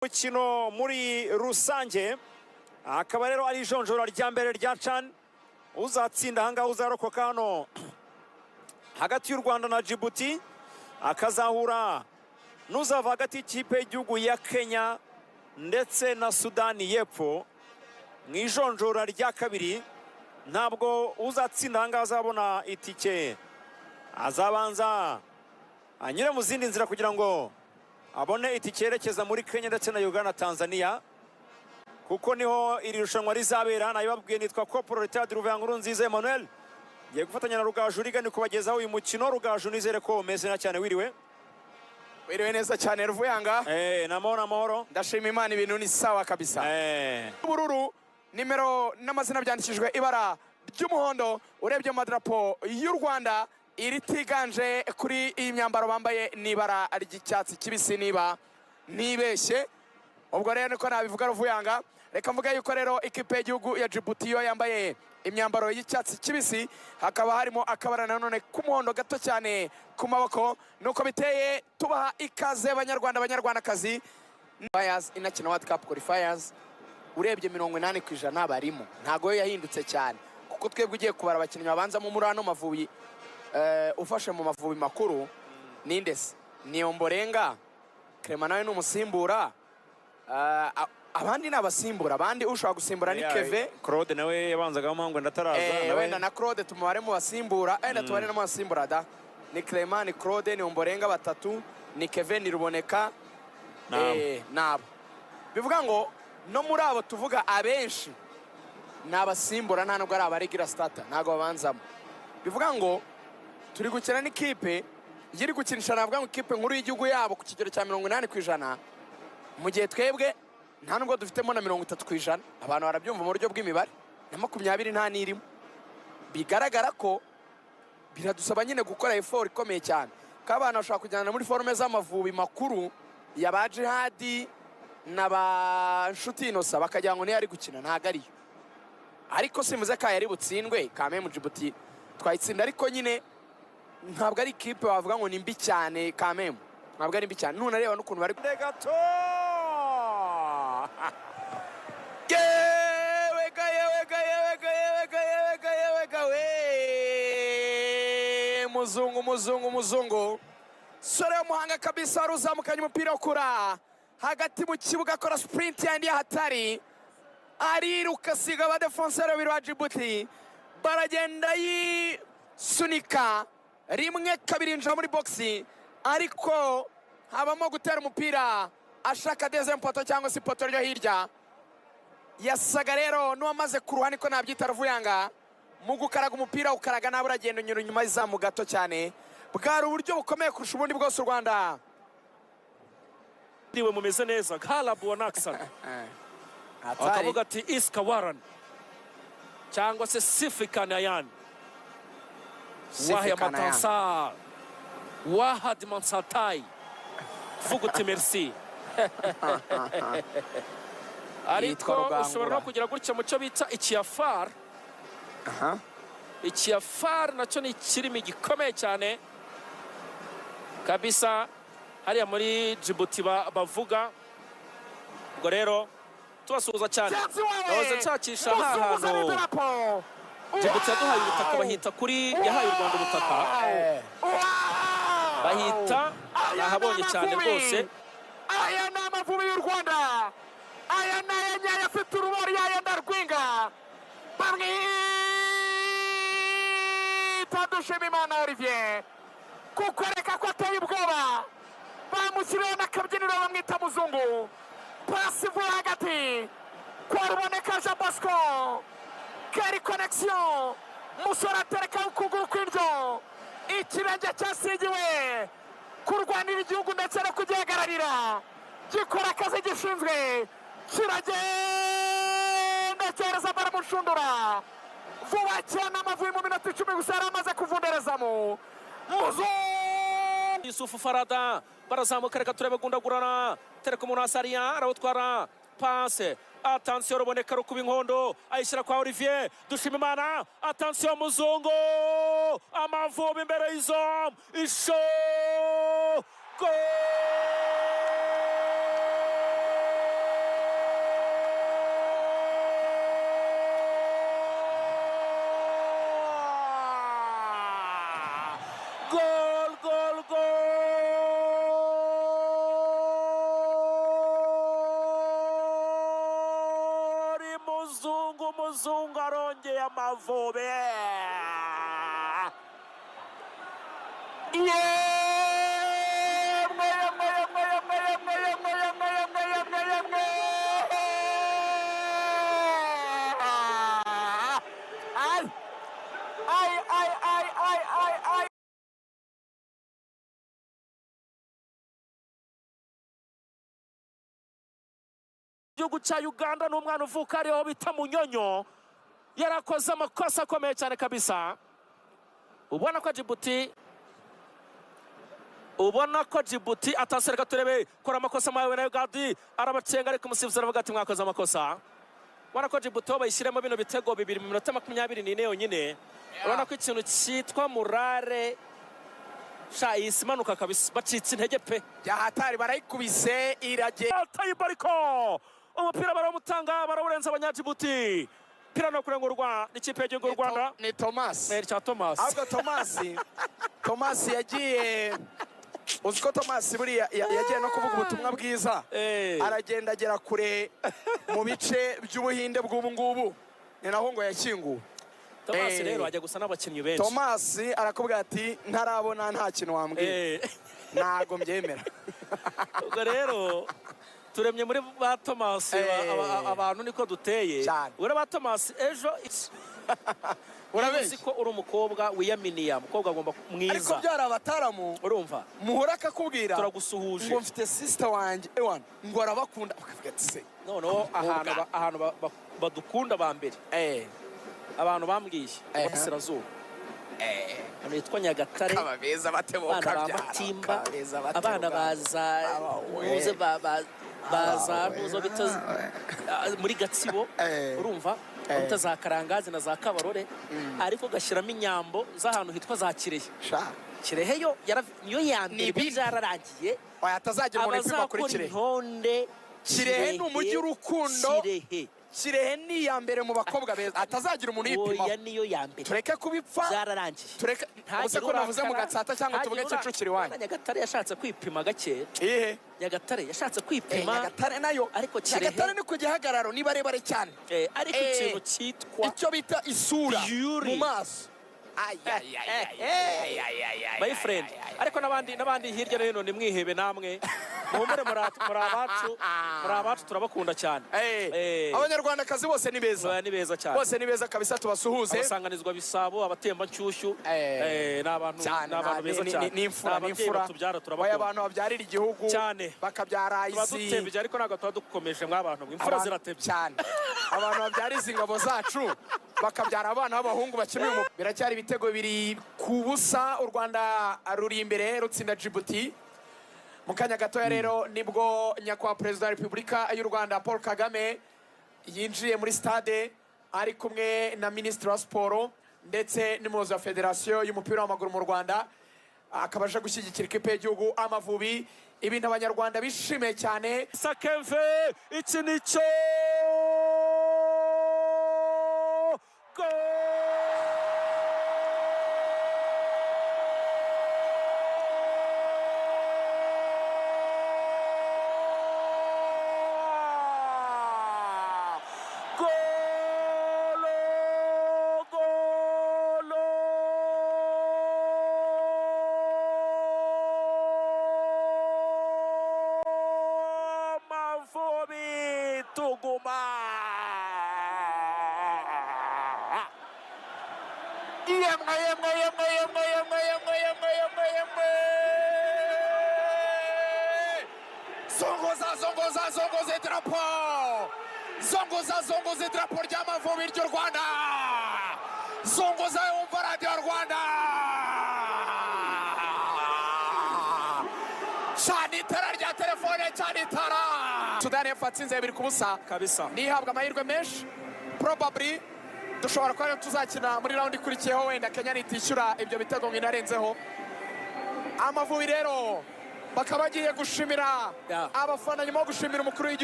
mukino muri rusange akaba rero ari ijonjora rya mbere rya CHAN uzatsinda ahangaha uzarokoka hano hagati y'u Rwanda na Djibouti akazahura n'uzava hagati y'ikipe y'igihugu ya Kenya ndetse na Sudani y'Epfo mu ijonjora rya kabiri. Ntabwo uzatsinda ahangaha azabona itike, azabanza anyure mu zindi nzira kugira ngo abone itike yerekeza muri Kenya ndetse na Uganda, Tanzania, kuko niho iri rushanwa rizabera. Nayibabwiye nitwa Corporal Retired Ruvankurunziza Emmanuel, ngiye gufatanya na Rugaju Rigani kubagezaho uyu mukino. Rugaju, nizere ko umeze neza cyane. Wiriwe neza cyane Ruvuyanga. Namahoro. Ndashima Imana, ibintu ni sawa kabisa. Ubururu nimero n'amazina byandikishijwe ibara ry'umuhondo. Urebye madarapo y'u Rwanda iritiganje kuri iyi myambaro bambaye n'ibara ry'icyatsi kibisi, niba nibeshye. Ubwo rero niko nabivuga Ruvuyanga. Reka mvuga yuko rero ikipe y'igihugu ya Djibouti yo yambaye imyambaro y'icyatsi kibisi, hakaba harimo akabara nanone k'umuhondo gato cyane ku maboko. Nuko biteye tubaha ikaze banyarwandakazi. Fires inakina World Cup qualifiers, urebye 80% barimo, ntago yo yahindutse cyane, kuko twebwe ugiye kubara abakinnyi babanza mu murano Mavubi ufashe mu Mavubi makuru nindese Niomborenga Clement nawe n'umusimbura, abandi n'abasimbura, abandi ushobora gusimbura ni Keve. Claude nawe yabanzaga mpamwe ndataraza wenda na Claude tumubare mu basimbura, tubare no mu basimbura da ni Clement, ni Claude, ni Niomborenga batatu, ni Keve, ni Ruboneka nabo. Bivuga ngo no muri abo tuvuga abenshi n'abasimbura, nta nubwo ari abarigira starter, ntago babanzamo. Bivuga ngo turi gukina n'ikipe yiri gukinisha, navuga ngo ikipe nkuru y'igihugu yabo ku kigero cya 80%, mu gihe twebwe nta nubwo dufitemo na 30%. Abantu barabyumva mu buryo bw'imibare, na 20 nta nirimo. Bigaragara ko biradusaba nyine gukora effort ikomeye cyane, ko abantu bashobora kujyana muri forme z'Amavubi makuru ya ba Jihadi na ba Nshuti Innocent bakajya ngo niyo ari gukina, ntago ariyo. Ariko simuze ka yari butsindwe kame mu Djibouti twayitsinda, ariko nyine ntabwo ari ikipe wavuga ngo ni mbi cyane. Kame ntabwo ari mbi cyane, none areba n'ukuntu bari gato. Muzungu sore w'umuhanga kabisa, aruzamukanye umupira ukura hagati mu kibuga, akora sprint yandi hatari, ariruka asiga abadefenseur babiri ba Djibouti, baragenda yisunika rimwe kabiri injira muri boxi, ariko habamo gutera umupira ashaka deuxième poto cyangwa se poto ryo hirya. Yasaga rero n'uwamaze kuruha, niko nabyita Ruvuyanga, mu gukaraga umupira ukaraga nawe uragenda unyura inyuma y'izamu gato cyane. Bwari uburyo bukomeye kurusha ubundi bwose u Rwanda. Niwe mumeze neza Galabu Wanaksan akavuga ati Iska Waran cyangwa se Sifikan Ayan Wahya Matansa Wahad Mansatai vuga uti merci. Ariko ushobora no kugira gutya mu cyo bita ikiyafar. Ikiyafar nacyo ni ikirimi gikomeye cyane kabisa hariya muri Djibouti bavuga. Ubwo rero tubasuhuza cyane, nahoze nshakisha hantu Djibouti yaduhaye ubutaka, bahita kuri yahaye u Rwanda ubutaka, bahita nahabonye cyane rwose. Aya ni Amavubi y'u Rwanda, aya ni aya afite urubori yayenda rwinga, bamwita Dushimimana Olivier kuko reka ko ateye ubwoba, bamushyiriyeho n'akabyiniro bamwita Muzungu. Pasi ivuye hagati kwa Ruboneka Jean Bosco, kari connection, musore atereka ukuguru kw'indyo, ikirenge cyasigiwe kurwanira igihugu ndetse no kugihagararira, gikora akazi gishinzwe, kiragenda cyereza baramushundura vuba cyane. Amavubi mu minota 10 gusa yari amaze kuvunderezamo. Yusufu Farada barazamuka, reka turebe gundagurana, tereka umuntu asariya arawutwara, passe, attention Ruboneka rukuba inkondo ayishyira kwa Olivier Dushimimana, attention Muzungu, Amavubi imbere y'izom, isho goal. muzungu arongeye Amavubi. Igihugu cya Uganda n'umwana uvuka ariho bita Munyonyo yarakoze amakosa akomeye cyane kabisa. Ubona ko Djibouti atasereka turebe kora amakosa mawe na Uganda arabacenga ariko umusifuzi aravuga ati mwakoze amakosa. Ubona ko Djibouti bayishyiremo bino bitego bibiri mu minota 24 yonyine. Ubona ko ikintu cyitwa murare isimanuka kabisa, bacitse intege pe. Yahatari barayikubise irage. Tayibariko umupira baramutanga barawurenza abanyajibuti. Pira no kurengurwa n'ikipe y'igihugu y'u Rwanda. Ni Thomas. Cya Thomas. Ahubwo Thomas yagiye, uziko Thomas buriya yagiye no kuvuga ubutumwa bwiza. Aragenda agera kure mu bice by'ubuhinde bw'ubu ngubu. Ni naho ngo yakinguwe. Thomas rero ajya gusa n'abakinnyi benshi. Thomas arakubwira ati ntarabona nta kintu wambwiye. Ntago mbyemera. Ubwo rero turemye muri ba Thomas abantu niko duteye. Uri ba Thomas ejo urabizi ko uri umukobwa wiyaminiye, umukobwa agomba mwiza. Ariko byari abataramu urumva muhora akakubwira turagusuhuje ngo mfite sister wanjye ewan ngo arabakunda bakavuga ati se noneho ahantu badukunda ba mbere abantu bambwiye Burasirazuba hano yitwa Nyagatare, ababeza batebuka byara abana baza nuzo bita muri Gatsibo urumva uta za Karangazi na za Kabarore ariko gashyiramo inyambo z'ahantu hitwa za Kirehe yo niyo yambere byararangiye atazagira umuntu ipima kuri Kirehe. Kirehe ni umujyi w'urukundo. Kirehe ni ya mbere mu bakobwa beza atazagira umuntu yipima. Oya niyo ya mbere. Tureke kubipfa. Byararangiye. Tureke ubuse ko navuze mu Gatsata cyangwa tuvuge Kicukiro wanyu. Nyagatare yashatse kwipima gake. Nyagatare yashatse kwipima. Nyagatare nayo. Ariko Kirehe. Nyagatare ni ku gihagararo ni barebare cyane. Ariko ikintu cyitwa icyo bita isura mu maso. My friend, ariko nabandi hirya no hino ni mwihebe namwe. Muhumure muri abacu turabakunda cyane. Abanyarwandakazi bose ni beza. Ni beza cyane. Bose ni beza kabisa tubasuhuze. Abasanganizwa Bisabo, abatemba nshyushyu. N'abantu beza cyane. Ni imfura. Baya abantu babyarira igihugu bakabyara izi. Badutebye ariko ntabwo tuba dukomeje mw'abantu. Imfura ziratebye cyane. Abantu babyara izi ngabo zacu bakabyara abana b'abahungu bakina umupira. Biracyari ibitego biri ku busa. U Rwanda ruri imbere rutsinda Djibouti. Mu kanya gatoya rero nibwo nyakubahwa perezida wa Repubulika y'u Rwanda Paul Kagame yinjiye muri stade ari kumwe na minisitiri wa siporo ndetse n'umuyobozi wa federasiyo y'umupira w'amaguru mu Rwanda, akaba aje gushyigikira ikipe y'igihugu Amavubi. Ibintu abanyarwanda bishimiye cyane. Sakeve iki nicyo zongoza idarapo ry'Amavubi ry'u Rwanda. Zongoza yumva radiyo Rwanda. Cyane itara rya telefone, cyane itara. Sudani yafatsinze 2-0 kabisa. Nihabwa amahirwe menshi. Probably dushobora kuba tuzakina muri round ikurikiyeho, wenda Kenya nitishyura ibyo bitego nginarenzeho. Amavubi rero bakaba bagiye gushimira abafana nyuma yo gushimira umukuru w'igihugu.